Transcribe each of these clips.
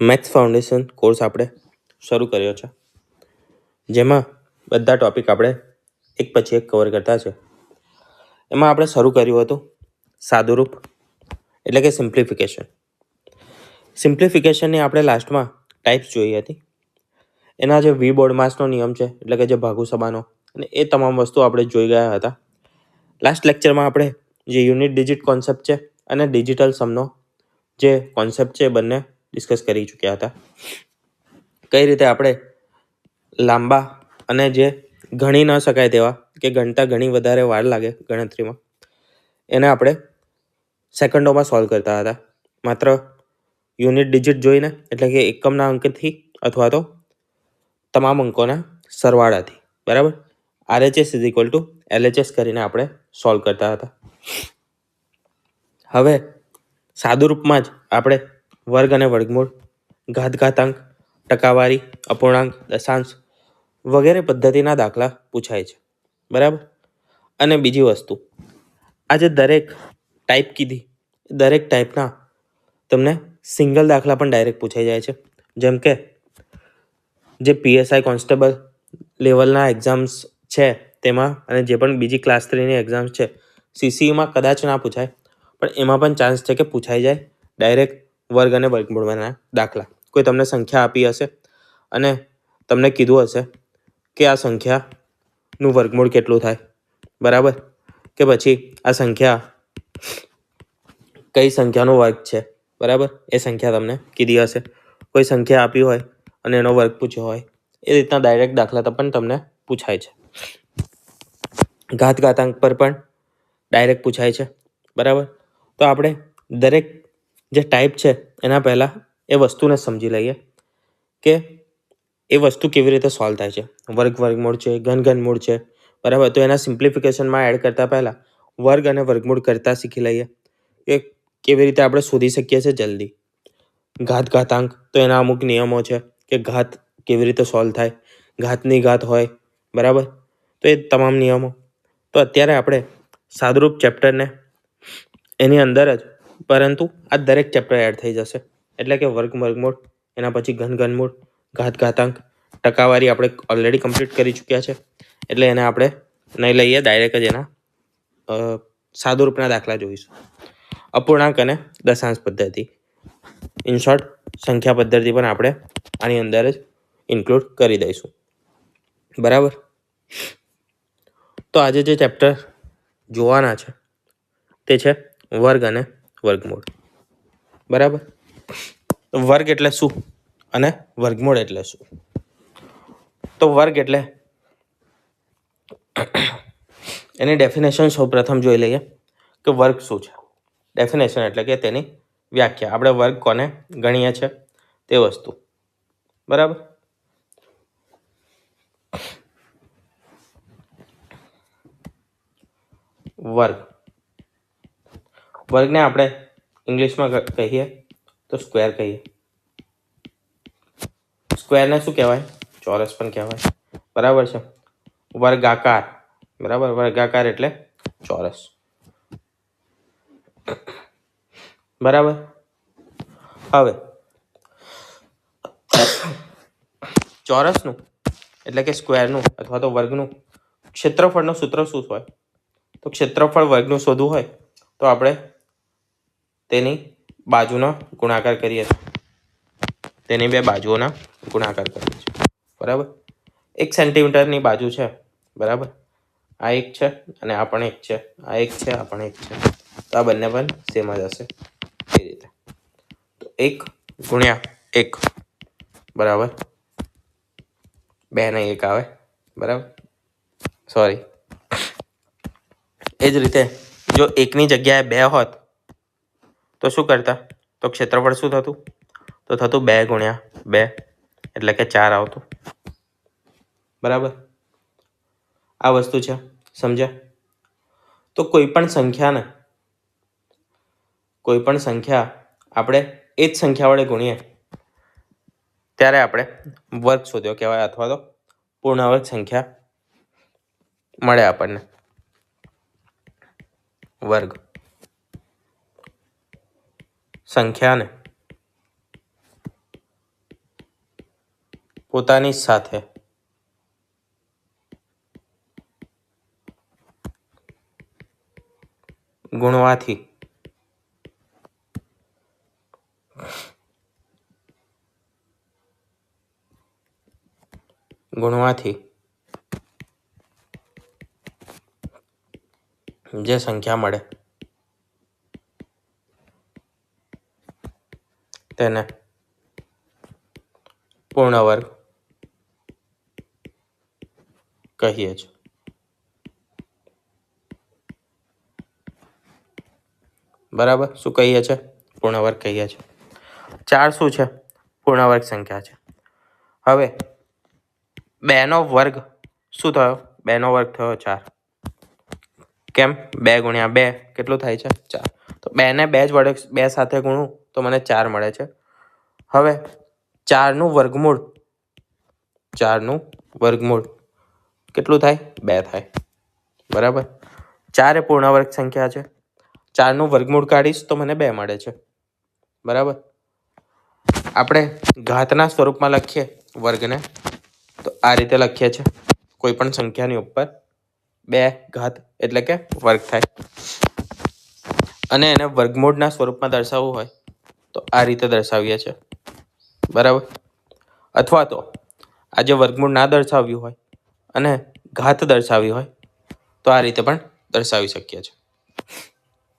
Maths foundation course આપણે શરૂ કર્યો છે, જેમાં બધા ટોપિક આપણે એક પછી એક કવર કરતા છે. એમાં આપણે શરૂ કર્યું હતું સાદુરૂપ એટલે કે સિમ્પ્લિફિકેશન. સિમ્પ્લિફિકેશનની આપણે લાસ્ટમાં ટાઈપ્સ જોઈ હતી. એના જે વી બોર્ડમાસનો નિયમ છે એટલે કે જે ભાગુ સબાનો અને એ તમામ વસ્તુ આપણે જોઈ ગયા હતા. લાસ્ટ લેક્ચરમાં આપણે જે યુનિટ ડિજિટ કોન્સેપ્ટ છે અને ડિજિટલ સમનો જે કોન્સેપ્ટ છે એ બંને ડિસ્કસ કરી ચૂક્યા હતા. કઈ રીતે આપણે લાંબા અને જે ગણી ન શકાય તેવા કે ગણતા ઘણી વધારે વાર લાગે ગણતરીમાં, એને આપણે સેકન્ડોમાં સોલ્વ કરતા હતા. માત્ર યુનિટ ડિજિટ જોઈને એટલે કે એકમના અંકથી અથવા તો તમામ અંકોના સરવાળાથી, બરાબર, RHS is equal to LHS કરીને આપણે સોલ્વ કરતા હતા. હવે સાદુરૂપમાં જ આપણે વર્ગ અને વર્ગમૂળ, ઘાતાંક, ટકાવારી, અપૂર્ણાંક, દશાંશ વગેરે પદ્ધતિના દાખલા પૂછાય છે, બરાબર. અને બીજી વસ્તુ, આજે દરેક ટાઈપ કીધી, દરેક ટાઈપના તમને સિંગલ દાખલા પણ ડાયરેક્ટ પૂછાઈ જાય છે. જેમ કે જે PSI કોન્સ્ટેબલ લેવલના એક્ઝામ્સ છે તેમાં, અને જે પણ બીજી ક્લાસ 3ની એક્ઝામ્સ છે, CCEમાં કદાચ ના પૂછાય, પણ એમાં પણ ચાન્સ છે કે પૂછાઈ જાય ડાયરેક્ટ વર્ગ અને વર્ગમૂળના દાખલા. કોઈ તમને સંખ્યા આપી હશે અને તમને કીધું હશે કે આ સંખ્યાનું વર્ગમૂળ કેટલું થાય, બરાબર, કે પછી આ સંખ્યા કઈ સંખ્યાનો વર્ગ છે, બરાબર, એ સંખ્યા તમને કીધી હશે. કોઈ સંખ્યા આપી હોય અને એનો વર્ગ પૂછ્યો હોય, એ રીતના ડાયરેક્ટ દાખલા પણ તમને પૂછાય છે. ઘાતાંક પર પણ ડાયરેક્ટ પૂછાય છે, બરાબર. તો આપણે દરેક જે ટાઈપ છે એના પહેલાં એ વસ્તુને સમજી લઈએ કે એ વસ્તુ કેવી રીતે સોલ્વ થાય છે. વર્ગ વર્ગમૂળ છે, ઘનમૂળ છે, બરાબર. તો એના સિમ્પ્લિફિકેશનમાં એડ કરતા પહેલાં વર્ગ અને વર્ગમૂળ કરતા શીખી લઈએ કે કેવી રીતે આપણે શોધી શકીએ છીએ જલ્દી. ઘાતાંક, તો એના અમુક નિયમો છે કે ઘાત કેવી રીતે સોલ્વ થાય, ઘાતની ઘાત હોય, બરાબર. તો એ તમામ નિયમો તો અત્યારે આપણે સાદુરૂપ ચેપ્ટરને એની અંદર જ, પરંતુ આ દરેક ચેપ્ટર એડ થઈ જશે. એટલે કે વર્ગ વર્ગમૂળ, એના પછી ઘનમૂળ, ઘાતાંક, ટકાવારી આપણે ઓલરેડી કમ્પ્લીટ કરી ચૂક્યા છે, એટલે એને આપણે નહીં લઈએ, ડાયરેક્ટ જ એના સાદુરૂપના દાખલા જોઈશું. અપૂર્ણાંક અને દશાંશ પદ્ધતિ, ઇન શોર્ટ સંખ્યા પદ્ધતિ પણ આપણે આની અંદર જ ઇન્ક્લુડ કરી દઈશું, બરાબર. તો આજે જે ચેપ્ટર જોવાના છે તે છે વર્ગ અને વર્ગમૂળ, બરાબર. વર્ગ એટલે શું અને વર્ગમૂળ એટલે શું? તો વર્ગ એટલે એની ડેફિનેશન સૌપ્રથમ જોઈ લઈએ કે વર્ગ શું છે. ડેફિનેશન એટલે કે તેની વ્યાખ્યા, આપણે વર્ગ કોને ગણીએ છીએ તે વસ્તુ, બરાબર. વર્ગને આપણે ઇંગ્લિશમાં કહીએ તો સ્ક્વેર કહીએ. સ્ક્વેરને શું કહેવાય? ચોરસ પણ કહેવાય, બરાબર છે. વર્ગાકાર, બરાબર, વર્ગાકાર એટલે ચોરસ, બરાબર. હવે ચોરસનું એટલે કે સ્ક્વેરનું અથવા તો વર્ગનું ક્ષેત્રફળનું સૂત્ર શું હોય? તો ક્ષેત્રફળ વર્ગનું શોધવું હોય તો આપણે તેની બાજુનો ગુણાકાર કરીએ, તેની બે બાજુઓના ગુણાકાર કરીએ છીએ, બરાબર. 1 સેન્ટીમીટરની બાજુ છે, બરાબર, આ એક છે અને આ પણ એક છે, આ એક છે, આ પણ એક છે, તો આ બંને પણ સેમ જ હશે એ રીતે. તો 1 ગુણ્યા 1 બરાબર 2 ને 1 આવે, બરાબર, સોરી. એ જ રીતે જો 1ની જગ્યાએ 2 હોત તો શું કરતા? તો ક્ષેત્રફળ શું થતું? તો થતું 2 ગુણ્યા 2 એટલે કે 4 આવતું, બરાબર. આ વસ્તુ છે, સમજ્યા? તો કોઈ પણ સંખ્યા આપણે એ જ સંખ્યા વડે ગુણીએ ત્યારે આપણે વર્ગ શોધ્યો કહેવાય, અથવા તો પૂર્ણાંક સંખ્યા મળે આપણને, વર્ગ. સંખ્યાને પોતાની સાથે ગુણવાથી જે સંખ્યા મળે તેને પૂર્ણ વર્ગ કહીએ છીએ. બરાબર, શું કહીએ છીએ? પૂર્ણ વર્ગ કહીએ છીએ. 4 શું છે? પૂર્ણ વર્ગ સંખ્યા છે. હવે 2 નો વર્ગ શું થયો? 2 નો વર્ગ થયો 4. કેમ? 2 ગુણ્યા 2 કેટલું થાય છે? 4. તો 2 ને 2 જ વડે 2 સાથે ગુણું તો મને 4 મળે છે. હવે 4 નું વર્ગમૂળ કેટલું થાય? 2 થાય. બરાબર, 4 એ પૂર્ણ વર્ગ સંખ્યા છે. 4 નું વર્ગમૂળ કાઢીશ તો મને 2 મળે છે. બરાબર, આપણે ઘાતના સ્વરૂપમાં લખીએ વર્ગને તો આ રીતે લખીએ છીએ. કોઈ પણ સંખ્યાની ઉપર 2 ઘાત એટલે કે વર્ગ થાય. અને એને વર્ગમૂળના સ્વરૂપમાં દર્શાવવું હોય તો આ રીતે દર્શાવીએ છીએ. બરાબર, અથવા તો આજે વર્ગમૂળ ના દર્શાવ્યું હોય અને ઘાત દર્શાવી હોય તો આ રીતે પણ દર્શાવી શકીએ છીએ.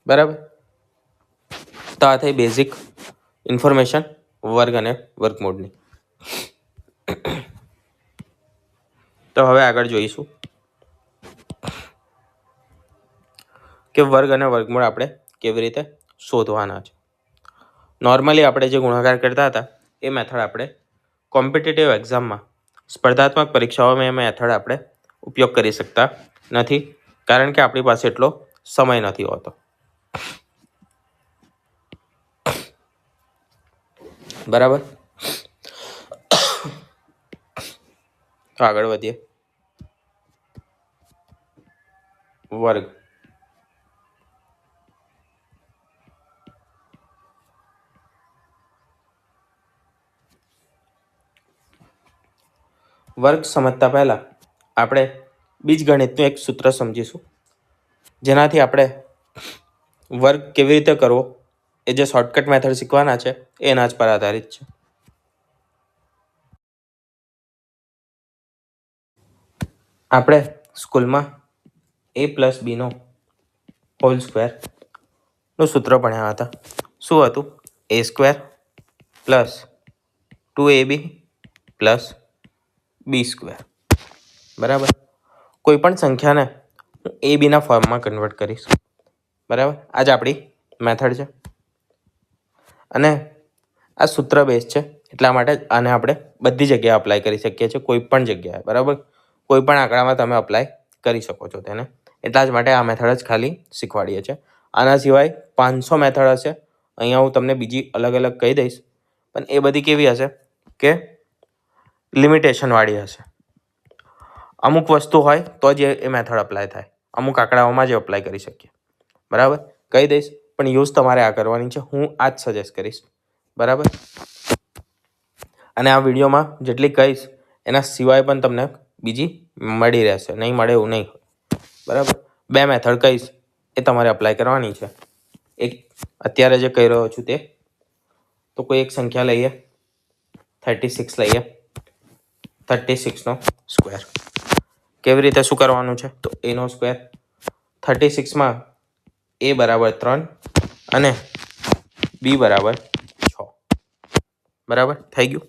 બરાબર, તો આ થઈ બેઝિક ઇન્ફોર્મેશન વર્ગ અને વર્ગમૂળની. તો હવે આગળ જોઈશું કે વર્ગ અને વર્ગમૂળ આપણે કેવી રીતે શોધવાના છે. નોર્મલી આપણે જે ગુણાકાર કરતા હતા એ મેથડ આપણે કોમ્પિટિટિવ એક્ઝામમાં સ્પર્ધાત્મક પરીક્ષાઓમાં એ મેથડ આપણે ઉપયોગ કરી શકતા નથી, કારણ કે આપણી પાસે એટલો સમય નથી હોતો. બરાબર, તો આગળ વધીએ. વર્ગ સમજતા પહેલા આપણે બીજગણિતનું એક સૂત્ર સમજીશું, જેનાથી આપણે વર્ગ કેવી રીતે કરવો એ જે શોર્ટકટ મેથડ શીખવાના છે એના જ પર આધારિત છે. આપણે સ્કૂલમાં a+b નો હોલ સ્ક્વેર નું સૂત્ર ભણ્યા હતા. શું હતું? a² + 2ab + b². બરાબર, કોઈ પણ સંખ્યાને હું ab ના ફોર્મમાં કન્વર્ટ કરીશ. બરાબર, આ જ આપણી મેથડ છે અને આ સૂત્ર બેઝ છે, એટલા માટે આને આપણે બધી જગ્યાએ અપ્લાય કરી શકીએ છીએ, કોઈ પણ જગ્યાએ. બરાબર, કોઈ પણ આંકડામાં તમે અપ્લાય કરી શકો છો તેને. એટલા જ માટે આ મેથડ જ ખાલી શીખવાડીએ છીએ. આના સિવાય 500 મેથડ હશે. અહીંયા હું તમને બીજી અલગ અલગ કહી દઈશ, પણ એ બધી કેવી હશે કે લિમિટેશન વાળી હશે. અમુક વસ્તુ હોય તો જ એ મેથડ અપ્લાય થાય, અમુક આંકડાઓમાં જ અપ્લાય કરી શકીએ. બરાબર, કહી દઈશ પણ યુઝ તમારે આ કરવાની છે. હું આ જ સજેસ્ટ કરીશ. બરાબર, અને આ વિડીયોમાં જેટલી કહીશ એના સિવાય પણ તમને બીજી મળી રહેશે, નહીં મળે એવું નહીં. બરાબર, 2 મેથડ કહીશ એ તમારે અપ્લાય કરવાની છે. એક અત્યારે જે કહી રહ્યો છું તે, તો કોઈ એક સંખ્યા લઈએ, 36 લઈએ. 36 નો સ્ક્વેર કેવી રીતે શું કરવાનું છે? તો a નો સ્ક્વેર. 36માં a = 3 અને b = 6. બરાબર, થઈ ગયું.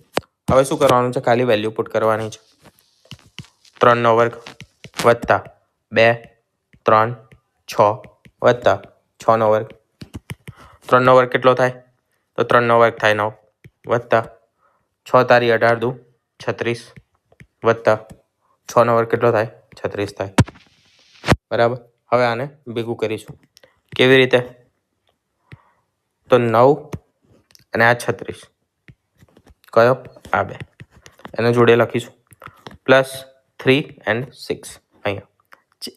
હવે શું કરવાનું છે? ખાલી વેલ્યુ પુટ કરવાની છે. 3 નો વર્ગ વત્તા 2 3 6 વત્તા 6 નો વર્ગ. 3 નો વર્ગ કેટલો થાય? તો 3 નો વર્ગ થાય 9 વત્તા 6 તારી 18 દુ 36 વત્તા 6 નો વર્ગ કેટલો થાય? 36 થાય. બરાબર, હવે આને ભેગું કરીશું. કેવી રીતે? તો 9 અને આ 36 કયો? આ 2 એને જોડે લખીશું. +3 and 6 અહીંયા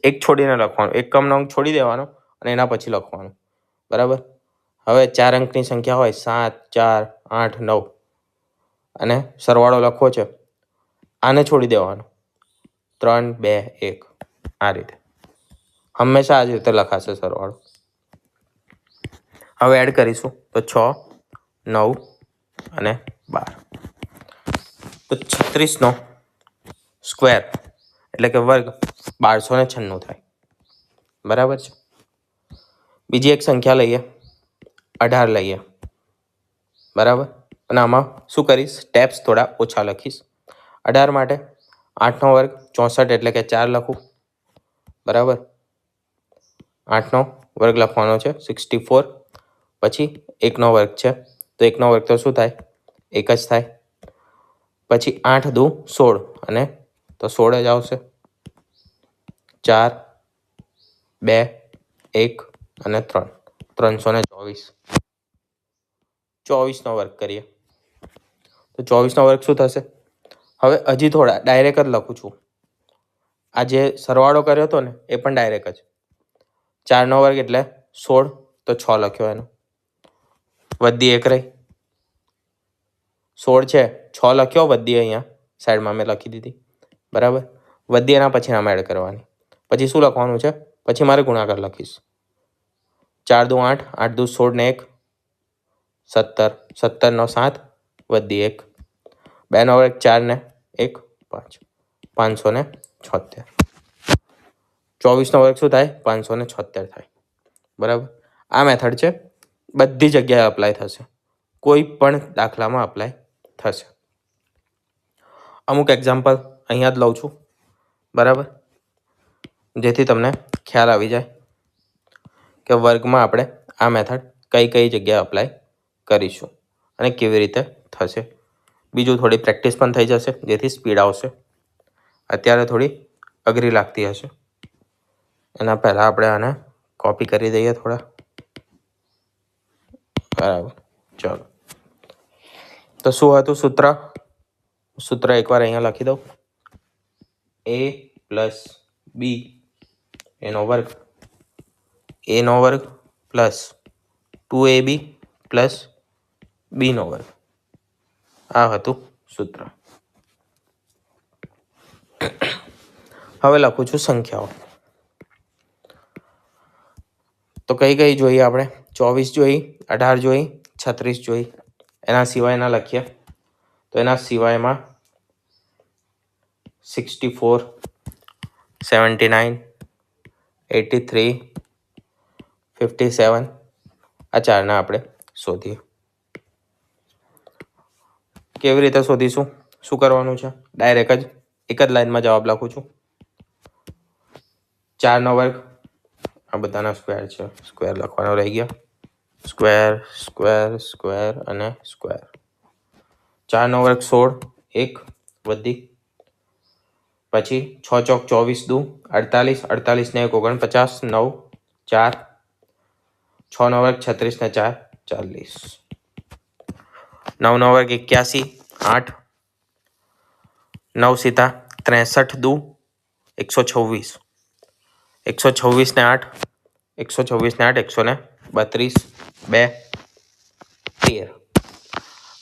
એક છોડીને લખવાનું, એકમનો અંક છોડી દેવાનો અને એના પછી લખવાનું. બરાબર, હવે 4 અંકની સંખ્યા હોય 7 4 8 9 અને સરવાળો લખવો છે આને છોડી દેવાનું, 3 2 1 આ રીતે હંમેશા આ જ રીતે લખાશે સરવાળો. હવે એડ કરીશું તો 6 9 અને 12. તો 36નો સ્ક્વેર એટલે કે વર્ગ 1296 થાય. બરાબર છે. બીજી એક સંખ્યા લઈએ, 18 લઈએ. બરાબર. અને આમાં શું કરીશ, સ્ટેપ્સ થોડા ઓછા લખીશ. 18 માટે 8નો વર્ગ 64 એટલે કે 4 લખું. બરાબર. 8નો વર્ગ લખવાનો છે 64. પછી 1નો વર્ગ છે તો 1નો વર્ગ તો શું થાય, 1 જ થાય. પછી 8 દુ 16 અને તો 16 જ આવશે. 4 2 1 અને 3 324. 24નો વર્ગ કરીએ તો 24નો વર્ગ શું થશે. હવે હજી થોડા ડાયરેક્ટ જ લખું છું. આ જે સરવાળો કર્યો હતો ને એ પણ ડાયરેક્ટ જ. 4નો વર્ગ એટલે 16 તો 6 લખ્યો એનો. વધી 1 રહી, 16 છે 6 લખ્યો, વધી અહીંયા સાઈડમાં મેં લખી દીધી. બરાબર. વધી એના પછી આમાં એડ કરવાની. પછી શું લખવાનું છે, પછી મારે ગુણાકાર લખીશ. 4 દુ 8 8 દુ 16 ને 1 17 17નો 7 વધી 1 2નો વર્ગ 4 ને 1 5 576. 24નો વર્ગ શું થાય, 576 થાય. બરાબર. આ મેથડ છે, બધી જગ્યાએ અપ્લાય થશે, કોઈ પણ દાખલામાં અપ્લાય થશે. અમુક એક્ઝામ્પલ અહીંયા જ લઉં છું. બરાબર. જેથી તમને ખ્યાલ આવી જાય કે વર્ગમાં આપણે આ મેથડ કઈ કઈ જગ્યાએ અપ્લાય કરીશું અને કેવી રીતે થશે. બીજું થોડી પ્રેક્ટિસ પણ થઈ જશે જેથી સ્પીડ આવશે. અત્યારે થોડી અઘરી લાગતી હશે. એના પહેલાં આપણે આને કોપી કરી દઈએ થોડા. બરાબર. ચલો, તો શું હતું સૂત્ર, સૂત્ર એકવાર અહીંયા લખી દઉં. a પ્લસ બી એનો વર્ગ, એનો વર્ગ પ્લસ 2ab પ્લસ બીનો વર્ગ. આ હતું સૂત્ર. હવે લખું છું સંખ્યાઓ. તો કઈ કઈ જોઈએ આપણે, 24 જોઈ, 18 જોઈ, 36 જોઈ. એના સિવાયના લખીએ તો એના સિવાયમાં 64 79 83 57 આ ચારના આપણે શોધીએ. કેવી રીતે શોધીશું, શું કરવાનું છે, ડાયરેક્ટ જ એક જ લાઈનમાં જવાબ લખું છું. 4નો વર્ગ આ બધાના સ્ક્વેર છે, સ્ક્વેર લખવાનો રહી ગયા. સ્ક્વેર સ્ક્વેર સ્ક્વેર અને સ્ક્વેર. 4નો વર્ગ 16 1 વધી. પછી 6 ચોક 24 દુ 48 48 ને 1 49 9 4 6નો વર્ગ 36 ને 4 40. 9નો વર્ગ 81 8 9 સીતા 63 દુ 126 126 ને 8 126 ને 8 132 2 13.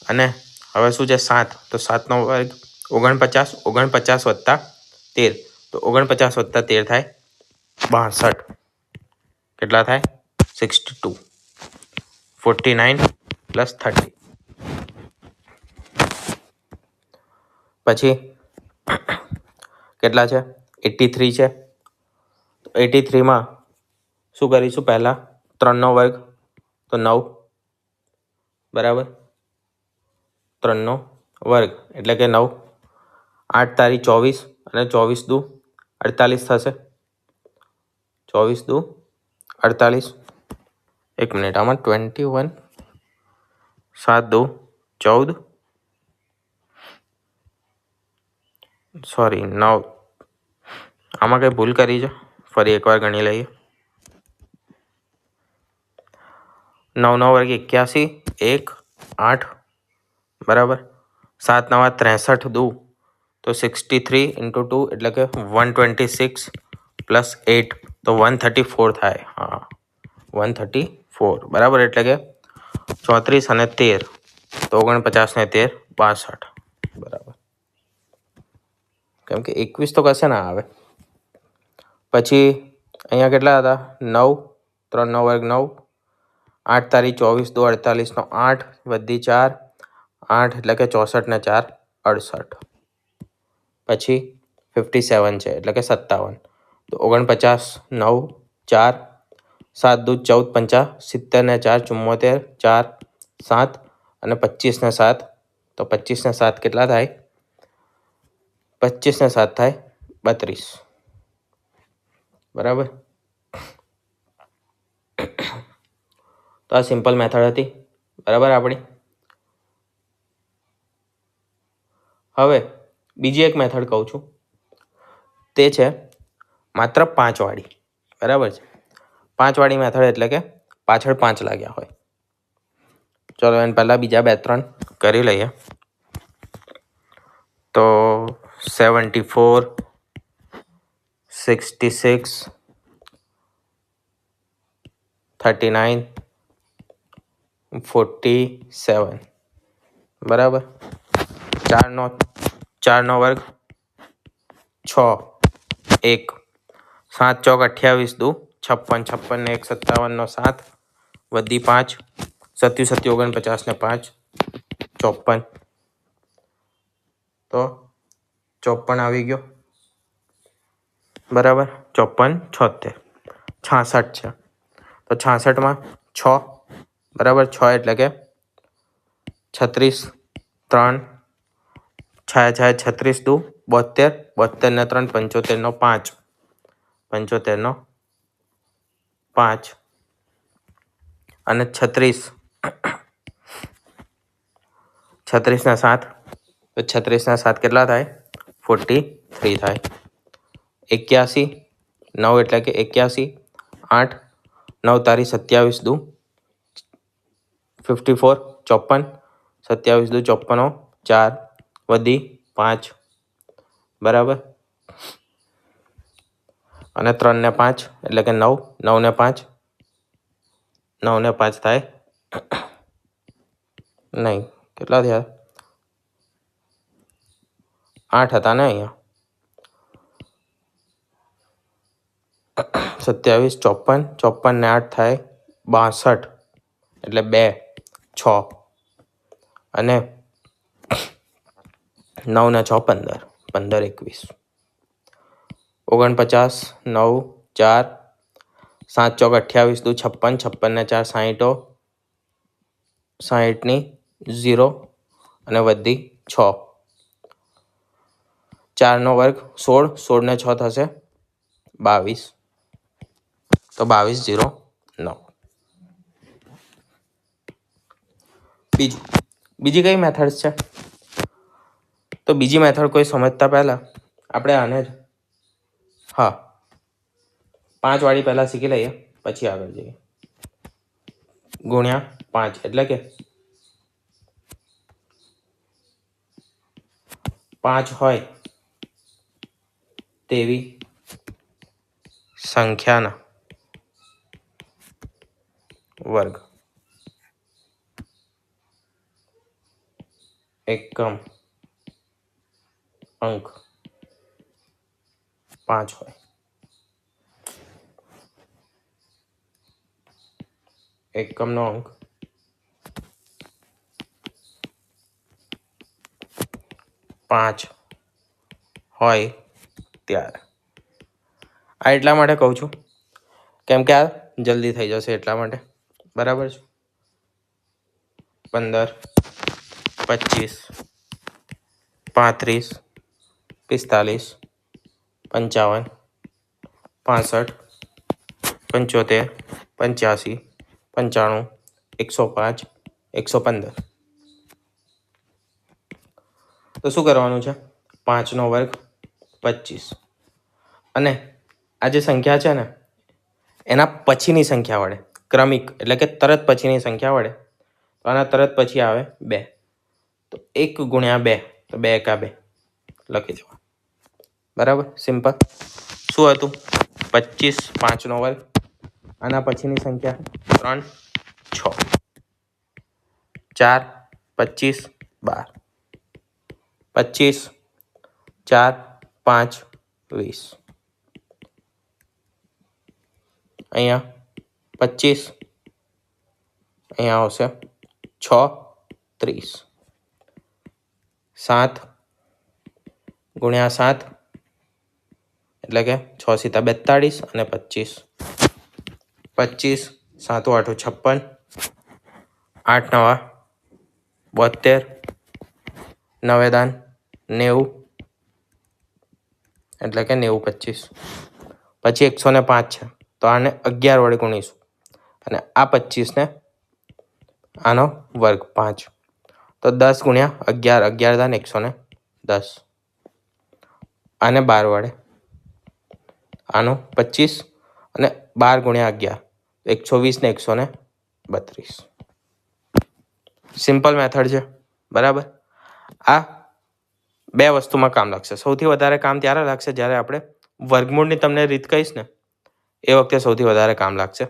અને હવે શું છે 7, તો 7નો વર્ગ 49 49 વત્તા 13 તો 49 વત્તા 13 થાય 62. કેટલા થાય 62. 49 પ્લસ 30. પછી કેટલા છે 83 છે. તો 83માં શું કરીશું, પહેલાં 3નો વર્ગ તો 9. બરાબર. 3નો વર્ગ એટલે કે 9. 8 તારી 24 અને 24 દુ 48 થશે. 24 દુ 48. એક મિનિટ, આમાં 21 7 દુ 14 સોરી 9. આમાં કંઈ ભૂલ કરી છે, ફરી એકવાર ગણી લઈએ. 9નો વર્ગ 81 1 8. બરાબર. 7 9 63 દુ તો 63 × 2 એટલે કે 126 પ્લસ 8 તો 134 થાય. હા 134. બરાબર. એટલે કે 34 અને 13 તો 49 ને 13 62. બરાબર. કેમ કે 21 તો કશે ના આવે. પછી અહીંયા કેટલા હતા? 9, 3 નો વર્ગ 9, 8 તારી 24 દો 48 નો 8 વધી 4, 8 એટલે કે 64 ને 4 68. પછી 57 છે એટલે કે 57. તો 49, 9, 4, 7 દૂ 14 પંચા 70 ને 4 74, 4, 7 અને 25 ને 7. તો 25 ને 7 કેટલા થાય? 25 ને 7 થાય 32. બરાબર. તો આ સિમ્પલ મેથડ હતી. બરાબર આપણી. હવે બીજી એક મેથડ કહું છું, તે છે માત્ર 5 વાળી. બરાબર છે. 5 વાળી મેથડ એટલે કે પાછળ 5 લાગ્યા હોય. ચલો એને પહેલાં બીજા 2-3 કરી લઈએ. તો 74, 66, 39, 47. બરાબર. 4 નો વર્ગ 6, 1, 7 ચોક 28 દુ 56, 56 ને 1 57 નો 7 વધી 5, 7 7 49 ને 5 54. તો 54 આવી ગયો. બરાબર. 54, 76, 66 છે. તો 66માં 6. બરાબર. 6 એટલે કે 36, 3, 6 36 દુ 72, 72 ને 3 75 નો 5, 75 નો 5 અને 36, 36 ના 7. તો 36 ના 7 કેટલા થાય? 43 થાય. 81, 9 એટલે કે 81, 8, 9 તારી 27 દુ 54, 54, 27 દુ 54 નો 4 વધી 5. બરાબર. અને 3 ને 5 એટલે કે 9, 9 ને 5, 9 ને 5 થાય નહીં. કેટલા થયા? 8 હતા ને અહીંયા. 27, 54, 54 ને 8 થાય 62. એટલે 2, 6 અને 9 ને 6 15, 15, 21, 49, 9, 4, 7 ચોક 28 દુ 56, 56 ને 4 60, 60 ની 0 અને વધી 6. 4 નો વર્ગ 16, 16 ને 6 થશે 22. તો 22, 0, 9. બીજી કઈ મેથડ્સ છે? તો બીજી મેથડ કોઈ સમજતા પહેલા આપણે આને જ 5 વાળી પહેલા શીખી લઈએ, પછી આગળ જઈએ. ગુણ્યા 5 એટલે કે 5 હોય તેવી સંખ્યાના વર્ગ. એકમ અંક 5 હોય. એકમનો અંક 5 હોય ત્યારે. આ એટલા માટે કહું છું કેમ કે આ જલ્દી થઈ જશે એટલા માટે. બરાબર છે. 15, 25, 35, 45, 55, 65, 75, 85, 95, 105, 115. તો શું કરવાનું છે? 5 નો વર્ગ 25 અને આ જે સંખ્યા છે ને એના પછીની સંખ્યા વડે ક્રમિક એટલે કે તરત પછીની સંખ્યા વડે. તો આના તરત પછી આવે 2. તો 1 ગુણ્યા 2 તો 2 એકા 2 લખી દેવા. બરાબર. સિમ્પલ. શું હતું? 25, 5 નો વર્ગ. આના પછીની સંખ્યા 3, 6, 4, 25, 12, 25, 4, 5 20, અહીંયા 25, અહીંયા આવશે 6 30, 7 ગુણ્યા 7 એટલે કે 6 સીતા 42 અને 25, 25 7 8 56, 8 9 72, 9 દાન 90 એટલે કે 90 25, પછી 105 છે તો આને 11 વડે ગુણીશું અને આ 25ને આનો વર્ગ 5, તો 10 ગુણ્યા 11, 11 દાન 110, આને 12 વડે, આનો 25 અને 12 ગુણ્યા 11 120 ને 132. સિમ્પલ મેથડ છે, બરાબર. આ બે વસ્તુમાં કામ લાગશે. સૌથી વધારે કામ ત્યારે લાગશે જ્યારે આપણે વર્ગમૂળની તમને રીત કહીશ ને એ વખતે સૌથી વધારે કામ લાગશે,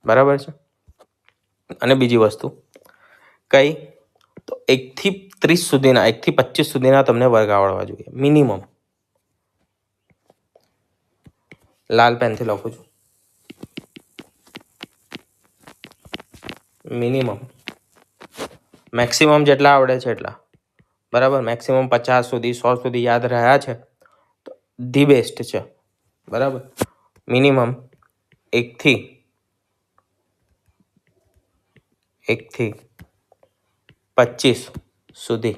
બરાબર છે. અને બીજી વસ્તુ કઈ, તો 1 થી 30 સુધીના, 1 થી 25 સુધીના તમને વર્ગ આવડવા જોઈએ મિનિમમ. લાલ પેનથી લખું છું, મિનિમમ. મેક્સિમમ જેટલા આવડે છે એટલા, બરાબર. મેક્સિમમ 50 સુધી 100 સુધી યાદ રહ્યા છે તો ધી બેસ્ટ છે, બરાબર. મિનિમમ 1 થી 25 સુધી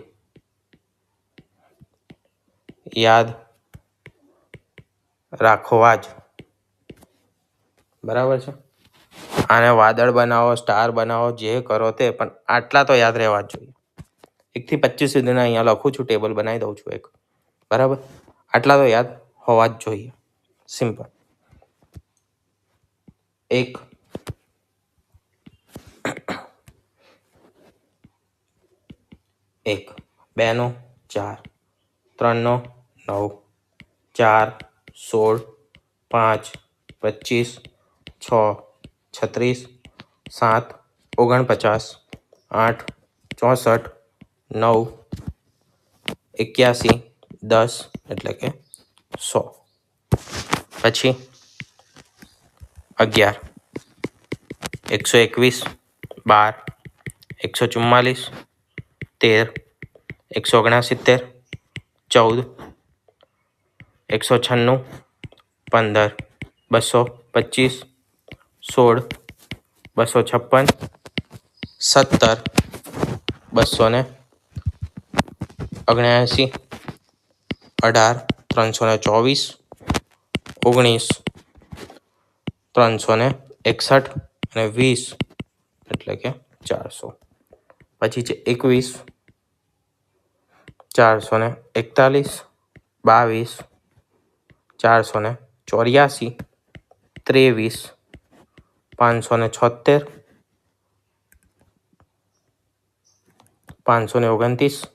યાદ રાખવા જ, બરાબર છે. આને વાદળ બનાવો, સ્ટાર બનાવો, જે કરો તે, પણ આટલા તો યાદ રહેવા જ જોઈએ. 1 થી 25 સુધીના અહીંયા લખું છું, ટેબલ બનાવી દઉં છું એક, બરાબર. આટલા તો યાદ હોવા જ જોઈએ. સિમ્પલ. 1 1 2 નો 4, 3 નો 9, 4 16, 5 25, 6 36, 7 49, 8 64, 9 81, 10 એટલે કે 100. પછી 11 121, 12 144, 13 169, 14 196, 15 225, 16 256, 17 279, 18 324, 19 361 અને 20 એટલે કે 400. પછી છે 21 441, 22 484, 23 576, 529,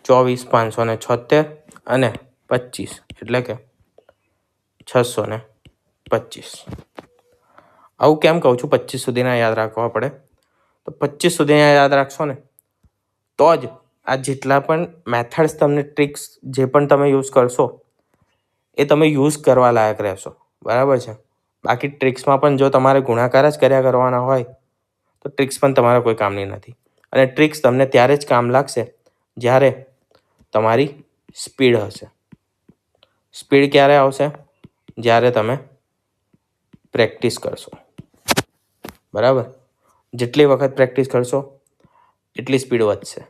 24 576 અને 25 એટલે કે 625. આવું કેમ કહું છું 25 સુધીના યાદ રાખવા પડે? તો 25 સુધીના યાદ રાખશો ને તો જ આ જેટલા પણ મેથડ્સ તમને, ટ્રિક્સ જે પણ તમે યુઝ કરશો એ તમે યુઝ કરવા લાયક રહેશો, બરાબર છે. બાકી ટ્રિક્સમાં પણ જો તમારે ગુણાકાર જ કર્યા કરવાના હોય તો ટ્રિક્સ પણ તમારા કોઈ કામની નથી. અને ટ્રિક્સ તમને ત્યારે જ કામ લાગશે જ્યારે તમારી સ્પીડ હશે. સ્પીડ ક્યારે આવશે? જ્યારે તમે પ્રેક્ટિસ કરશો, બરાબર. જેટલી વખત પ્રેક્ટિસ કરશો એટલી સ્પીડ વધશે.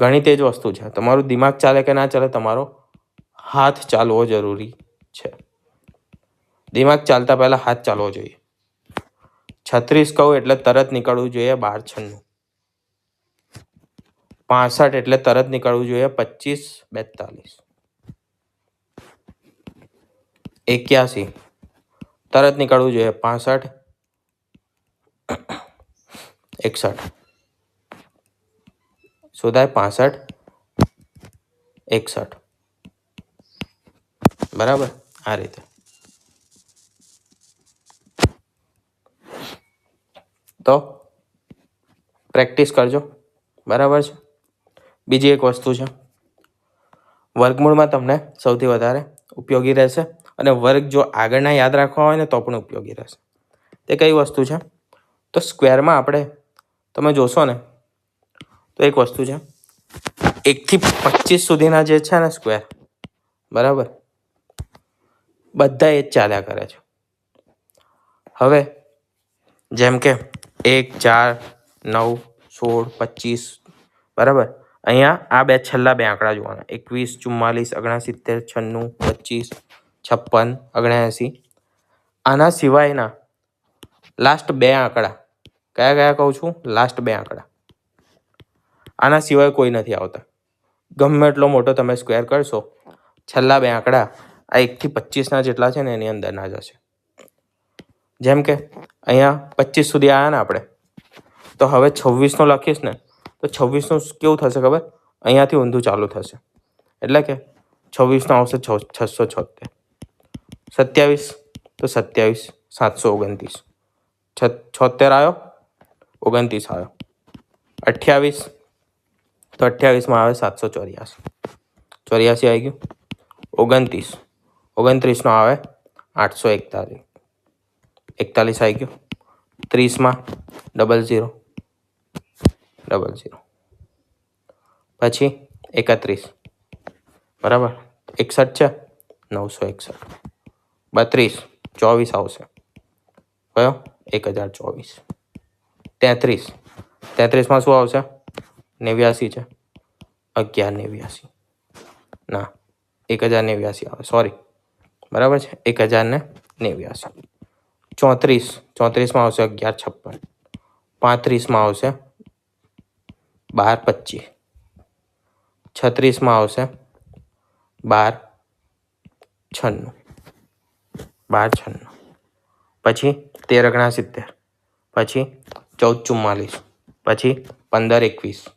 ગણિત એ જ વસ્તુ છે. તમારું દિમાગ ચાલે કે ના ચાલે, તમારો હાથ ચાલવો જરૂરી છે. દિમાગ ચાલતા પહેલા હાથ ચાલવો જોઈએ. 36 કહું એટલે તરત નીકળવું જોઈએ 12 96, 65 એટલે તરત નીકળવું જોઈએ 25 42, 81 તરત નીકળવું જોઈએ 65 61. શોધાય 65 61, બરાબર. આ રીતે તો પ્રેક્ટિસ કરજો, બરાબર છે. બીજી એક વસ્તુ છે, વર્ગમૂળમાં તમને સૌથી વધારે ઉપયોગી રહેશે અને વર્ગ જો આગળના યાદ રાખવા હોય ને તો પણ ઉપયોગી રહેશે. તે કઈ વસ્તુ છે? તો સ્ક્વેરમાં આપણે તમે જોશો ને તો એક વસ્તુ છે 1 થી 25 સુધીના જે છે ને સ્ક્વેર, બરાબર, બધા એ જ ચાલ્યા કરે છે. હવે જેમ કે 1, 4, 9, 16, 25, બરાબર. અહીંયા આ બે છેલ્લા બે આંકડા જોવાના 21, 44, 69, 96, 56, 79. આના સિવાયના લાસ્ટ બે આંકડા કયા કયા કહું છું? લાસ્ટ બે આંકડા આના સિવાય કોઈ નથી આવતા. ગમે એટલો મોટો તમે સ્ક્વેર કરશો, છેલ્લા બે આંકડા આ 1 થી 25ના જેટલા છે ને એની અંદર ના જશે. જેમ કે અહીંયા 25 સુધી આવ્યા ને આપણે, તો હવે 26નો લખીશ ને તો 26નું કેવું થશે ખબર? અહીંયાથી ઊંધું ચાલુ થશે, એટલે કે 26નો આવશે 676, 27 તો 27, 729, 76 આવ્યો, 29 આવ્યો, 28 તો 28માં આવે 784, 84 આવી ગયું, 29, 29નો આવે 841, 41 આવી ગયું, 30માં 00, 00, પછી 31, બરાબર, 61 છે 961, 32, 24 આવશે, કયો? 1024, 33, 33માં શું આવશે? 89 છે, 1189, ના 1089 આવે, સોરી, બરાબર છે, 1089, 34, 34માં આવશે 1156, 35માં આવશે 1225, 36માં આવશે 1296, 1296, પછી 13 69, પછી 14 44, પછી 15 21,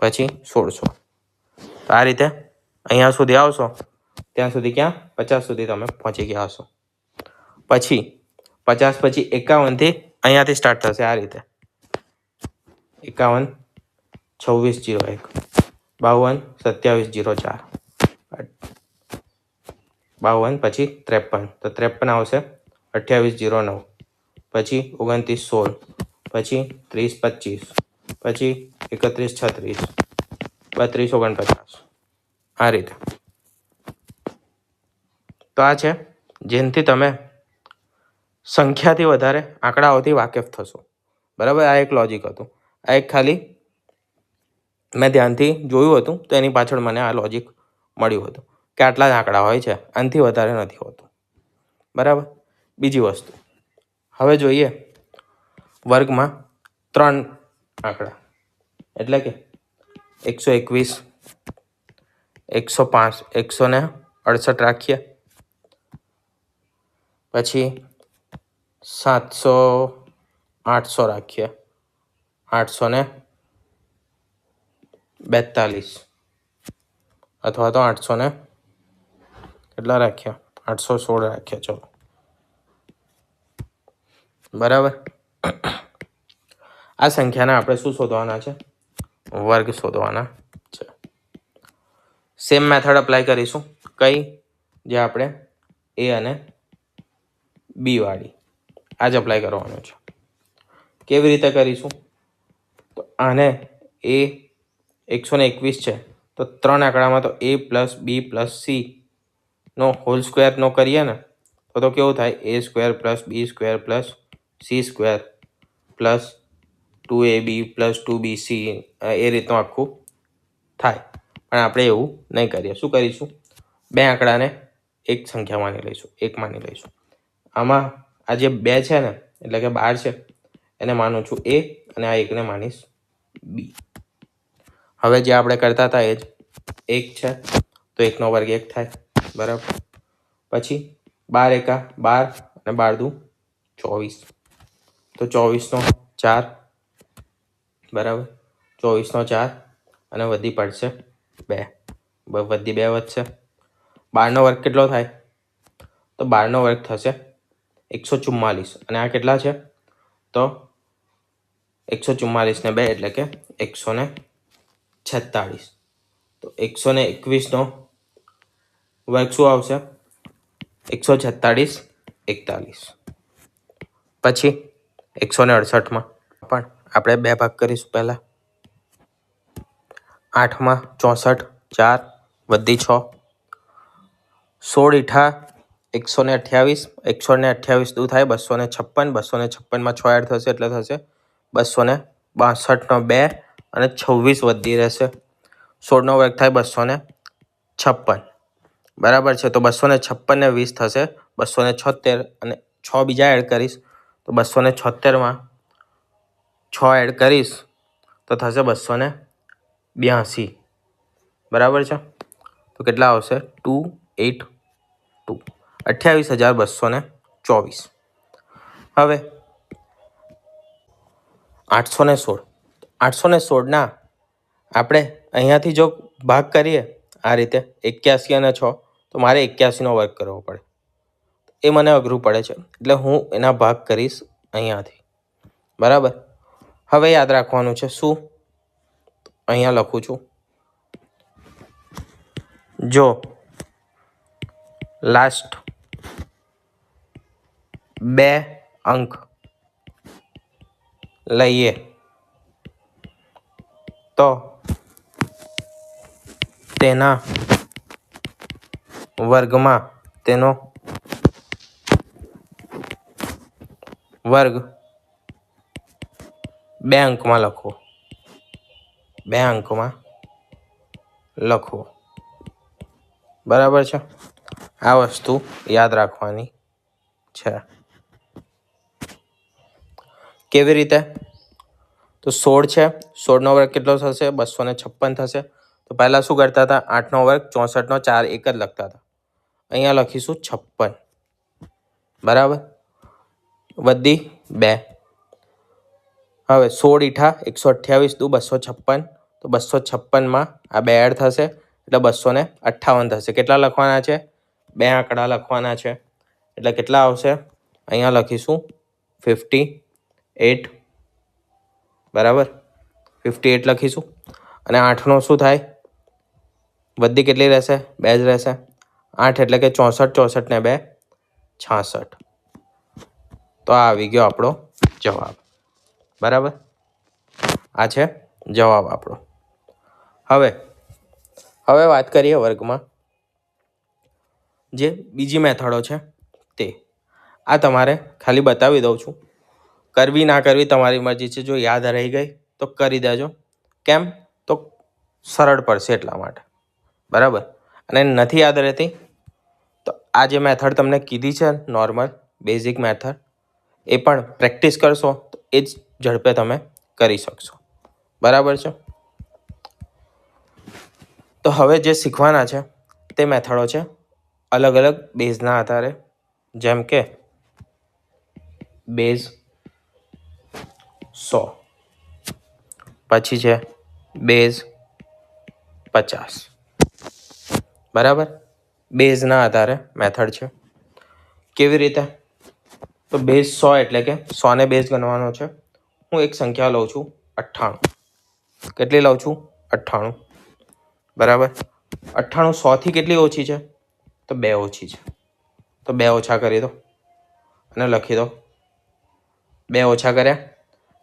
પછી 1600. તો આ રીતે અહીંયા સુધી આવશો ત્યાં સુધી ક્યાં 50 સુધી તમે પહોંચી ગયા હશો. પછી 50 પછી 51થી અહીંયાથી સ્ટાર્ટ થશે આ રીતે 51 26 01, 52 27 04, 52 પછી 53, તો 53 આવશે 28 09, પછી 29 16, પછી 30 25, પછી 31 36, 32 49, આ રીતે. તો આ છે જેનાથી તમે સંખ્યાથી વધારે આંકડાઓથી વાકેફ થશો, બરાબર. આ એક લોજિક હતું, આ એક ખાલી મેં ધ્યાનથી જોયું હતું તો એની પાછળ મને આ લોજિક મળ્યું હતું કે આટલા જ આંકડા હોય છે, આનાથી વધારે નથી હોતું, બરાબર. બીજી વસ્તુ હવે જોઈએ, વર્ગમાં 3 આંકડા એટલે કે 121, 105, 168 રાખીએ, પછી 700, 800 રાખીએ, 842 અથવા તો 800 કેટલા રાખ્યા? 816 રાખ્યા, ચલો, બરાબર. આ સંખ્યાના આપણે શું શોધવાના છે? વર્ગ શોધવાના છે. સેમ મેથડ અપ્લાય કરીશું. કઈ? જે આપણે એ અને બી વાળી આ જ અપ્લાય કરવાનું છે. કેવી રીતે કરીશું? તો આને એ 121 છે તો 3 આંકડામાં તો a plus B plus C નો હોલ સ્ક્વેર નો કરીએ ને તો કેવું થાય? a square plus B square plus C square plus 2ab plus 2bc, એ રીતનું આખું થાય. પણ આપણે એવું નહીં કરીએ. શું કરીશું? બે આંકડાને એક સંખ્યા માની લઈશું, એક માની લઈશું. આમાં આ જે બે છે ને એટલે કે 12 છે એને માનું છું એ અને આ એકને માનીશ બી. હવે જે આપણે કરતા હતા એ જ 1 છે તો 1નો વર્ગ 1 થાય, બરાબર. પછી 12 એકા 12 અને 12 દુ 24, તો 24નો 4, બરાબર. 24નો 4 અને વધી પડશે 2, વધી 2 વધશે. 12નો વર્ગ કેટલો થાય? તો 12નો વર્ગ થશે 144 અને આ કેટલા છે? તો 144 ને 2 એટલે કે 146. તો 121નો વર્ગ શું આવશે? 146 41. પછી 168માં પણ આપણે 2 ભાગ કરીશું. પહેલાં 8માં 64 4 વધી 6 16 ઈઠા 128 128 દૂર થાય 256 256માં 6 એડ થશે એટલે થશે 262નો 2 અને 26 વધી રહેશે. 16નો વર્ગ થાય 256. બરાબર છે. તો 256 ને 20 થશે 276 અને 6 બીજા એડ કરીશ તો 276માં 6 એડ કરીશ તો થશે 282. બરાબર છે. તો કેટલા આવશે? 282 28224. હવે 816 આપણે અહીંયાથી જો ભાગ કરીએ આ રીતે 81 અને 6 તો મારે 81નો વર્ગ કરવો પડે. એ મને અઘરું પડે છે એટલે હું એના ભાગ કરીશ અહીંયાથી. બરાબર. હવે યાદ રાખવાનું છે શું? અહીંયા લખું છું. જો લાસ્ટ 2 અંક લઈએ તો તેના વર્ગમાં તેનો વર્ગ 2 અંકમાં લખવો. 2 અંકમાં લખવો. બરાબર છે. આ વસ્તુ યાદ રાખવાની છે. કેવી રીતે? તો 16 છે. 16નો વર્ગ કેટલો થશે? 256 થશે. તો પહેલાં શું કરતા હતા? 8નો વર્ગ 64નો 4 એક જ લખતા હતા. અહીંયા લખીશું 56. બરાબર. વધી 2. હવે 16 ઈઠા 128 દૂ 256 તો 256માં આ 2 એડ થશે એટલે 258 થશે. કેટલા લખવાના છે? 2 આંકડા લખવાના છે એટલે કેટલા આવશે? અહીંયા લખીશું 58. બરાબર. 58 લખીશું. અને 8નો શું થાય? વધી કેટલી રહેશે? 2 જ રહેશે. 8 એટલે કે 64 64 ને 2 66. તો આ આવી ગયો આપણો જવાબ. બરાબર. આ છે જવાબ આપણો. હવે વાત કરીએ વર્ગમાં જે બીજી મેથડો છે તે. આ તમારે ખાલી બતાવી દઉં છું. કરવી ના કરવી તમારી મરજી છે. જો યાદ રહી ગઈ તો કરી દેજો. કેમ? તો સરળ પડશે એટલા માટે. બરાબર. અને નથી યાદ રહેતી તો આ જે મેથડ તમને કીધી છે નોર્મલ બેઝિક મેથડ એ પણ પ્રેક્ટિસ કરશો તો એ જ ઝડપે તમે કરી શકશો. બરાબર છે. તો હવે જે શીખવાના છે તે મેથડો છે અલગ અલગ બેઝના આધારે. જેમ કે બેઝ 100, પછી છે બેઝ 50. બરાબર. બેઝના આધારે મેથડ છે. કેવી રીતે? તો બેઝ 100 એટલે કે 100ને બેઝ ગણવાનો છે. હું એક સંખ્યા લઉં છું 98. કેટલી લઉં છું? 98. બરાબર. 98 100થી કેટલી ઓછી છે? તો 2 ઓછી છે. તો 2 ઓછા કરી દો અને લખી દો. 2 ઓછા કર્યા.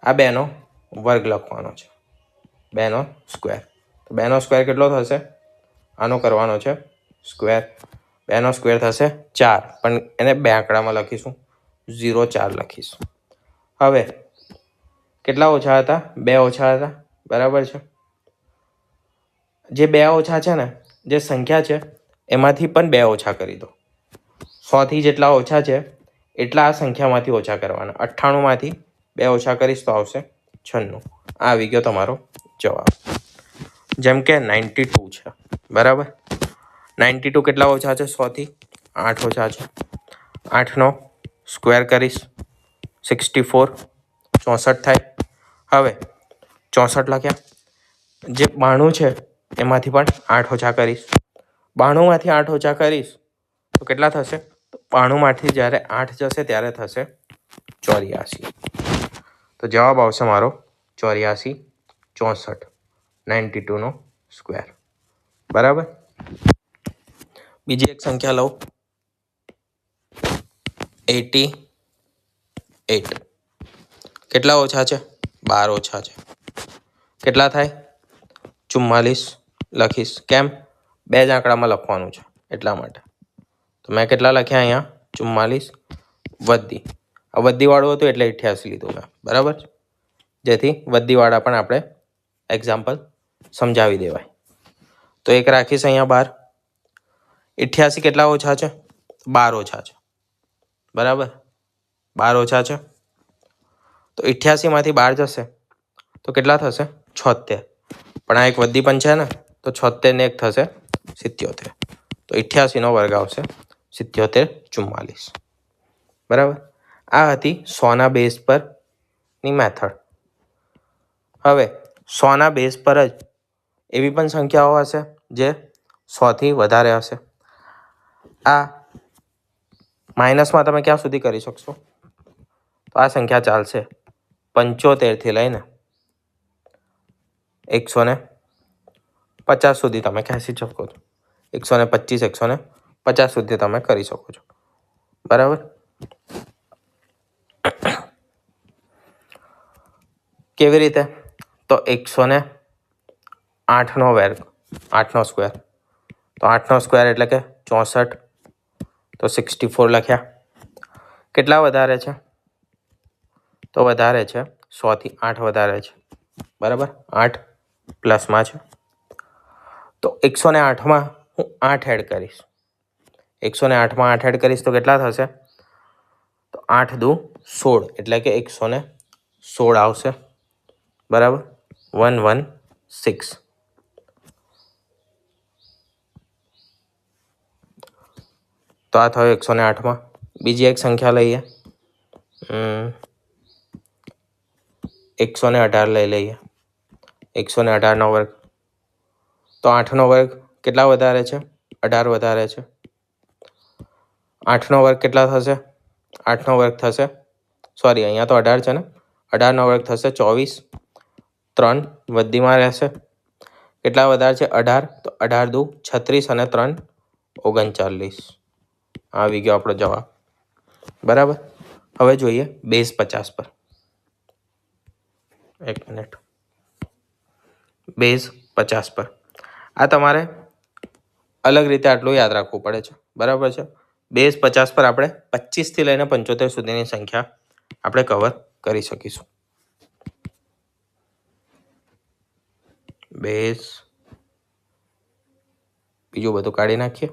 આ 2નો વર્ગ લખવાનો છે. 2નો સ્ક્વેર. તો 2નો સ્ક્વેર કેટલો થશે? આનો કરવાનો છે સ્ક્વેર. 2નો સ્ક્વેર થશે 4 પણ એને 2 આંકડામાં લખીશું 0 4 લખીશું. હવે કેટલા ઓછા હતા? 2 ઓછા હતા. બરાબર છે. જે 2 ઓછા છે ને જે સંખ્યા છે એમાંથી પણ 2 ઓછા કરી દો. 100થી જેટલા ઓછા છે એટલા આ સંખ્યામાંથી ઓછા કરવાના. 98માંથી 2 ઓછા કરીશ તો આવશે 96. આ આવી ગયો તમારો જવાબ. જેમ કે 92 છે. બરાબર. 92 કેટલા ઓછા છે 100થી? 8 ઓછા છે. 8નો સ્ક્વેર કરીશ 64 64 થાય. હવે 64 લખ્યા. જે 92 છે એમાંથી પણ 8 ઓછા કરીશ. 92માંથી 8 ઓછા કરીશ તો કેટલા થશે? 92માંથી જ્યારે 8 જશે ત્યારે થશે 84. તો જવાબ આવશે મારો 84 64. 92નો સ્ક્વેર. બરાબર. બીજી એક સંખ્યા લઉં 88. કેટલા ઓછા છે? 12 ઓછા છે. કેટલા થાય? 44 લખીશ. કેમ? બે જ આંકડામાં લખવાનું છે એટલા માટે. તો મેં કેટલા લખ્યા અહીંયા? 44 વધી. આ વધીવાળું હતું એટલે 88 લીધું મેં. બરાબર, જેથી વધીવાળા પણ આપણે એક્ઝામ્પલ સમજાવી દેવાય. તો એક રાખીશ અહીંયા 12. 88 કેટલા ઓછા છે? 12 ઓછા છે. બરાબર, 12 ઓછા છે. તો 88 માંથી 12 જશે તો કેટલા થશે? 76. પણ આ એક વધી પણ છે ને, તો 76 ને એક થશે 77. તો 88 નો વર્ગ આવશે 77 44. બરાબર, આ હતી 100ના બેઝ પરની મેથડ. હવે 100ના બેઝ પર જ એવી પણ સંખ્યાઓ હશે જે 100થી વધારે હશે. આ માઇનસમાં તમે ક્યાં સુધી કરી શકશો? તો આ સંખ્યા ચાલશે 75થી લઈને 150 સુધી તમે ખેંચી શકો છો. 125 150 સુધી તમે કરી શકો છો. બરાબર, કેવી રીતે? તો 108નો વર્ગ, 8નો સ્ક્વેર. તો 8નો સ્ક્વેર એટલે કે 64. તો 64 લખ્યા. કેટલા વધારે છે? તો વધારે છે 100થી 8 વધારે છે. બરાબર, 8 પ્લસમાં છે. તો 108માં હું 8 એડ કરીશ. 108માં 8 એડ કરીશ તો કેટલા થશે? તો 8 દુ 16 એટલે કે 116 આવશે. બરાબર, 116. તો આ થયો 108માં. બીજી એક સંખ્યા લઈએ, 118 લઈ લઈએ. 118નો વર્ગ. તો 8નો વર્ગ કેટલા વધારે છે? 18 વધારે છે. 8નો વર્ગ કેટલા થશે? 8નો વર્ગ થશે, સોરી અહીંયા તો 18 છે ને, 18નો વર્ગ થશે 24. 3 વધીમાં રહેશે. કેટલા વધારે છે? 18. તો 18 દુ 36 અને 3 39. આવી ગયો આપણો જવાબ. બરાબર, હવે જોઈએ બેઝ 50 પર. એક મિનિટ. બેઝ 50 પર આ તમારે અલગ રીતે આટલું યાદ રાખવું પડે છે. બરાબર છે, બેઝ 50 પર આપણે 25થી લઈને 75 સુધીની સંખ્યા આપણે કવર કરી શકીશું. બેઝ બીજું બધું કાઢી નાખીએ.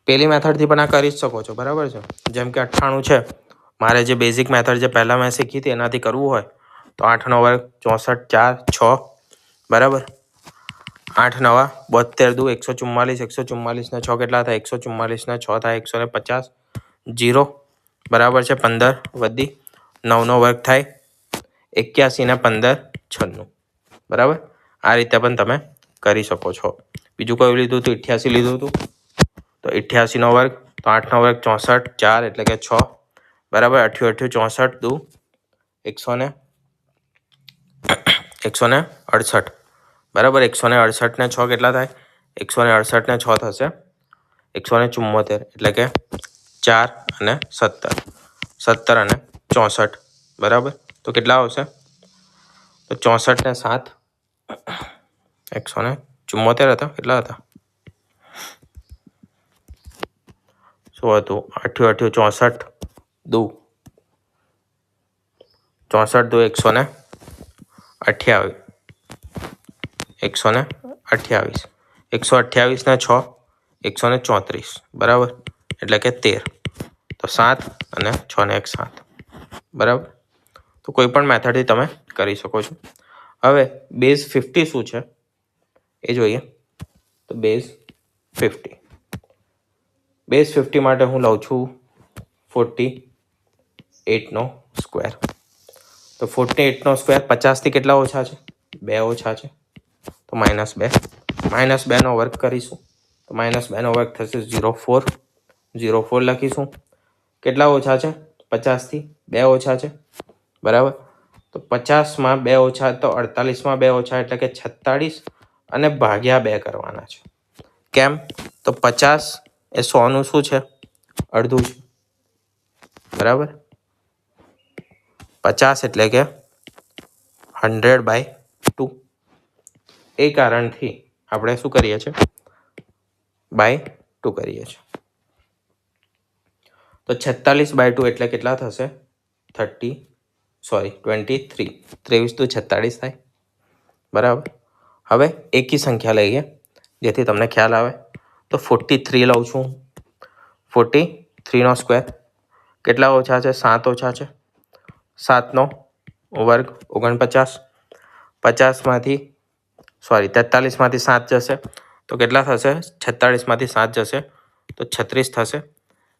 પેલી મેથડથી પણ આ કરી જ શકો છો. બરાબર છે, જેમ કે 98 છે. મારે જે બેઝિક મેથડ જે પહેલાં મેં શીખી હતી એનાથી કરવું હોય તો 8નો વર્ગ 64 4 6. બરાબર, 8 9 72 દુ 144. 144 ને 6 કેટલા થાય? 144 ને 6 થાય 150. 0. બરાબર છે, 15 વધી. 9નો વર્ગ થાય 81 ને 15 96. બરાબર, આ રીતે પણ તમે કરી શકો છો. બીજું કયું લીધું હતું? 88 લીધું હતું. તો 88નો વર્ગ, તો 8નો વર્ગ 64 4 એટલે કે 6. બરાબર, 8 8 64 દુ 168. બરાબર, 168 ને 6 કેટલા થાય? 168 ને 6 થશે 174 એટલે કે 4 અને 17. 17 અને 64. બરાબર, તો કેટલા આવશે? તો 64 ને 7 174 હતા. કેટલા હતા? શું હતું? 8 8 64 દુ 64 દુ 128. 128 128 ને 6 134. બરાબર, એટલે કે 13. તો 7 અને 6 ને 1 7. બરાબર, તો કોઈ પણ મેથડથી તમે કરી શકો છો. હવે બેઝ 50 શું છે એ જોઈએ. તો બેઝ 50. બેઝ 50 માટે હું લઉં છું 48નો સ્ક્વેર. તો 48નો સ્ક્વેર 50થી કેટલા ઓછા છે? 2 ઓછા છે. તો -2. -2નો વર્ગ કરીશું તો -2નો વર્ગ થશે 04. 04 લખીશું. કેટલા ઓછા છે? 50થી 2 ઓછા છે. બરાબર, તો 50માં 2 ઓછા તો 48માં 2 ઓછા એટલે કે 46 અને ભાગ્યા 2 કરવાના છે. કેમ? તો 50 એ 100નું શું છે? અડધું છે. બરાબર? 50 એટલે કે 100/2. એ કારણથી આપણે શું કરીએ છીએ? /2 કરીએ છીએ. તો 46/2 એટલે કેટલા થશે? 23. 23 તો 46 થાય. બરાબર? હવે એકી સંખ્યા લઈએ જેથી તમને ખ્યાલ આવે. તો 43 લઉં છું. 43નો સ્ક્વેર કેટલા ઓછા છે? 7 ઓછા છે. 7નો વર્ગ 49. 43માંથી 7 જશે તો કેટલા થશે? 46માંથી 7 જશે તો 36 થશે.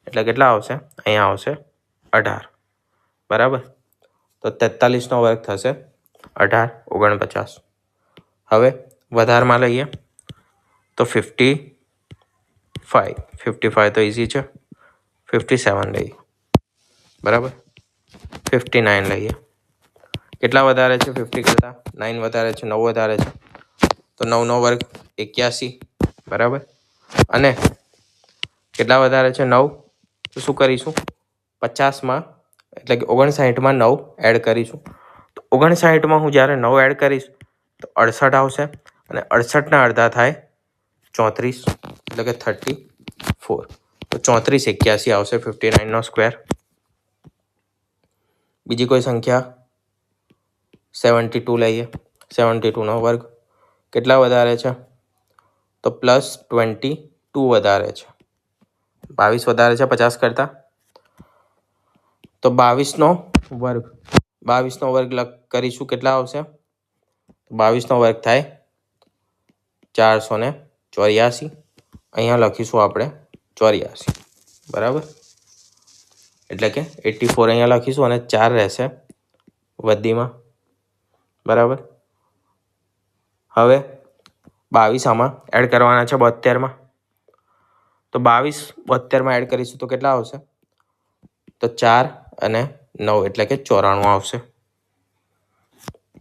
એટલે કેટલા આવશે? અહીંયા આવશે 18. બરાબર? તો 43નો વર્ગ થશે 18 49. હવે વધારમાં લઈએ તો 55 તો ઇઝી છે. 57 લઈએ. બરાબર? 59 લઈએ. કેટલા વધારે છે? 50 કરતાં 9 વધારે છે, 9 વધારે છે. તો 9નો વર્ગ 81. બરાબર? અને કેટલા વધારે છે? 9. તો શું કરીશું? 50માં એટલે કે 59માં 9 એડ કરીશું. તો 59માં હું જ્યારે 9 એડ કરીશ તો 68 આવશે અને 68ના અડધા થાય 34 એટલે કે 34. તો 34 81 આવશે 59નો સ્ક્વેર. બીજી કોઈ સંખ્યા 72 લઈએ. 72નો વર્ગ કેટલા વધારે છે? તો +22 વધારે છે. 22 વધારે છે 50 કરતાં. તો 22નો વર્ગ કરીશું કેટલા આવશે? 22નો વર્ગ થાય 484. અહીંયા લખીશું આપણે 84. બરાબર? એટલે કે 84 અહીંયા લખીશું અને 4 રહેશે વધીમાં. બરાબર? હવે 22 આમાં એડ કરવાના છે 72માં. તો 22 72માં એડ કરીશું તો કેટલા આવશે? તો 4 અને 9 એટલે કે 94 આવશે.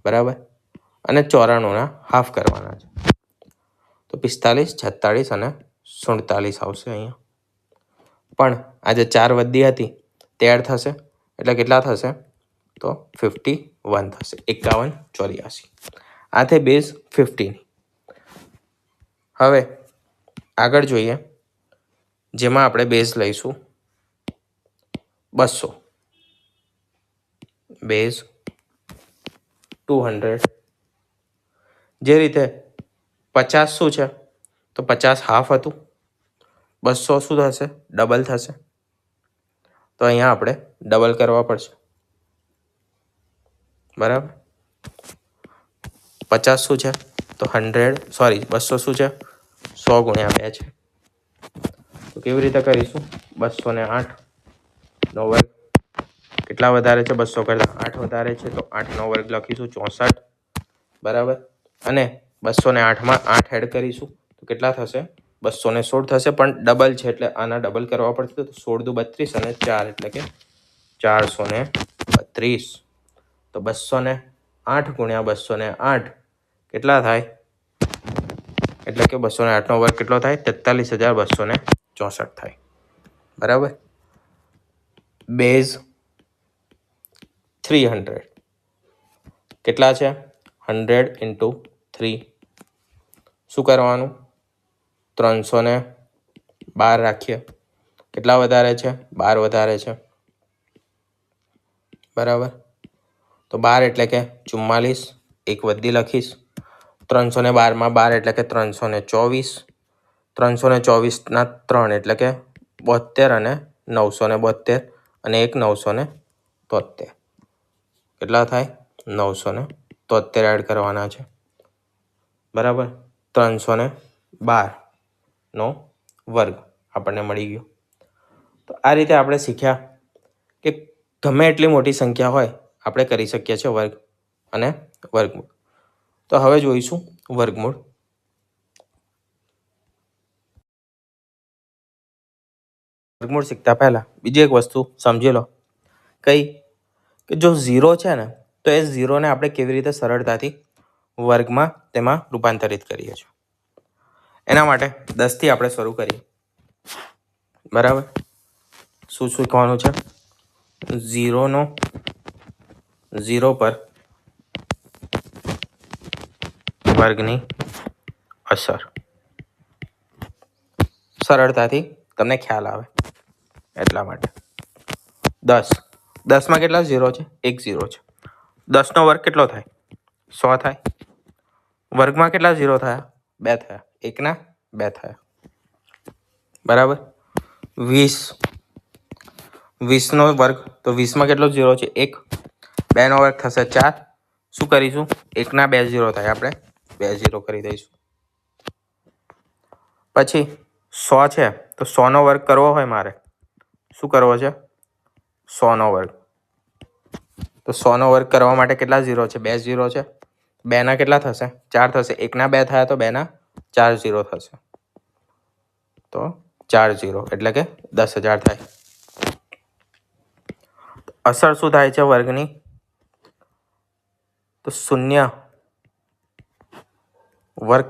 બરાબર? અને 94ના હાફ કરવાના છે. તો 45 46 અને 47 આવશે અહીંયા. પણ આ જે 4 વધી હતી તે એડ થશે એટલે કેટલા થશે? તો 51 થશે. 51 84. આ થઈ બેઝ 15. હવે આગળ જોઈએ જેમાં આપણે બેઝ લઈશું 200. બેઝ 200. જે રીતે 50 શું છે? તો 50 હાફ હતું. 200 શું થશે? ડબલ થશે. તો અહીંયા આપણે ડબલ કરવા પડશે. બરાબર? 50 શું છે? તો 200 શું છે? 100 ગુણ્યા 2 છે. તો કેવી રીતે કરીશું? 208નો વર્ગ કેટલા વધારે છે? 200 કરતાં 8 વધારે છે તો 8નો વર્ગ લખીશું 64. બરાબર? અને 208માં 8 એડ કરીશું તો કેટલા થશે? 216 થશે. પણ ડબલ છે એટલે આના ડબલ કરવા પડશે. તો 16 દુ 32 અને 4 એટલે કે 432. તો 208 ગુણ્યા 208 કેટલા થાય? એટલે કે 208નો વર્ગ કેટલો થાય? 43264 થાય. બરાબર? બેઝ 300 કેટલા છે? 100 × 3. શું કરવાનું? 312 રાખીએ. કેટલા વધારે છે? 12 વધારે છે. બરાબર? તો 12 એટલે કે 44. એક વધી લખીશ. 312માં 12 એટલે કે 324. 324ના 3 એટલે કે 72 અને 972 અને એક 973. કેટલા થાય? 973 એડ કરવાના છે. બરાબર? 312નો વર્ગ આપણને મળી ગયો. તો આ રીતે આપણે શીખ્યા કે ગમે એટલી મોટી સંખ્યા હોય આપણે કરી શકીએ છીએ વર્ગ અને વર્ગમૂળ. તો હવે જોઈશું વર્ગમૂળ. વર્ગમૂળ શીખતા પહેલા બીજી એક વસ્તુ સમજી લો. કઈ? કે જો 0 છે ને તો એ 0ને આપણે કેવી રીતે સરળતાથી વર્ગમાં તેમાં રૂપાંતરિત કરીએ છીએ. એના માટે 10થી આપણે શરૂ કરીએ. બરાબર. શું શીખવાનું છે? 0 પર વર્ગની અસર. સરળતાથી તમને ખ્યાલ આવે એટલા માટે. 10માં કેટલા 0 છે? 1 0 છે. 10નો વર્ગ કેટલો થાય? 100 થાય. વર્ગમાં કેટલા 0 થયા? 2 થયા. 1ના 2 થયા. બરાબર. 20નો વર્ગ, તો 20માં કેટલો 0 છે? 1. 2નો વર્ગ થશે 4. શું કરીશું? 1ના 2 0 થાય, આપણે 2 0 કરી દઈશું. પછી 100 છે, તો 100નો વર્ગ કરવો હોય મારે, શું કરવો છે? 100નો વર્ગ. તો 100નો વર્ગ કરવા માટે કેટલા 0 છે? 2 0 છે. 2ના કેટલા થશે? 4 થશે. 1ના 2 થયા, તો 2ના 4 0 થશે. તો 4 0 એટલે કે 10,000 થાય. અસર શું થાય છે વર્ગની? તો 0 વર્ગ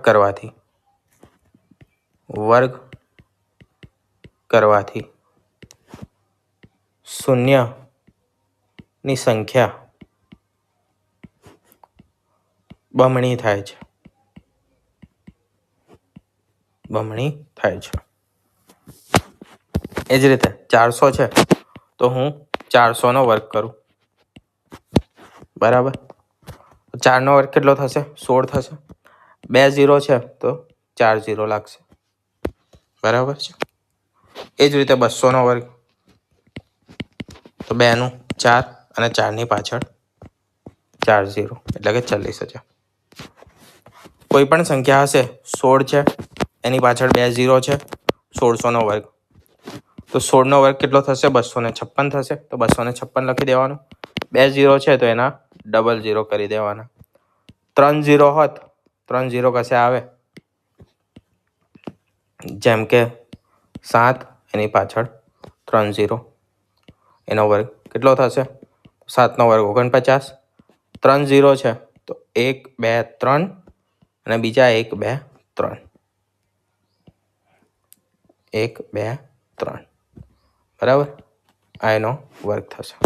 કરવાથી 0ની સંખ્યા બમણી થાય છે. એ જ રીતે 400 છે, તો હું 400નો વર્ગ કરું. બરાબર. 4નો વર્ગ કેટલો થશે? 16 થશે. 2 0 છે, તો 4 0 લાગશે. બરાબર છે. એ જ રીતે 200નો વર્ગ, તો 2નું 4 અને 4ની પાછળ 4 0 એટલે કે 40,000. કોઈ પણ સંખ્યા હશે, 16 છે, એની પાછળ 2 0 છે, 1600નો વર્ગ, તો 16નો વર્ગ કેટલો થશે? 256 થશે. તો 256 લખી દેવાનું. 2 0 છે, તો એના ડબલ 0 કરી દેવાના. 3 0 હોત, 3 0 કશે આવે, જેમ કે 7, એની પાછળ 3 0, એનો વર્ગ કેટલો થશે? 7નો વર્ગ 49. 3 0 છે, તો 1 2 3 અને બીજા 1 2 3. 1 2 3. બરાબર. આ એનો વર્ગ થશે.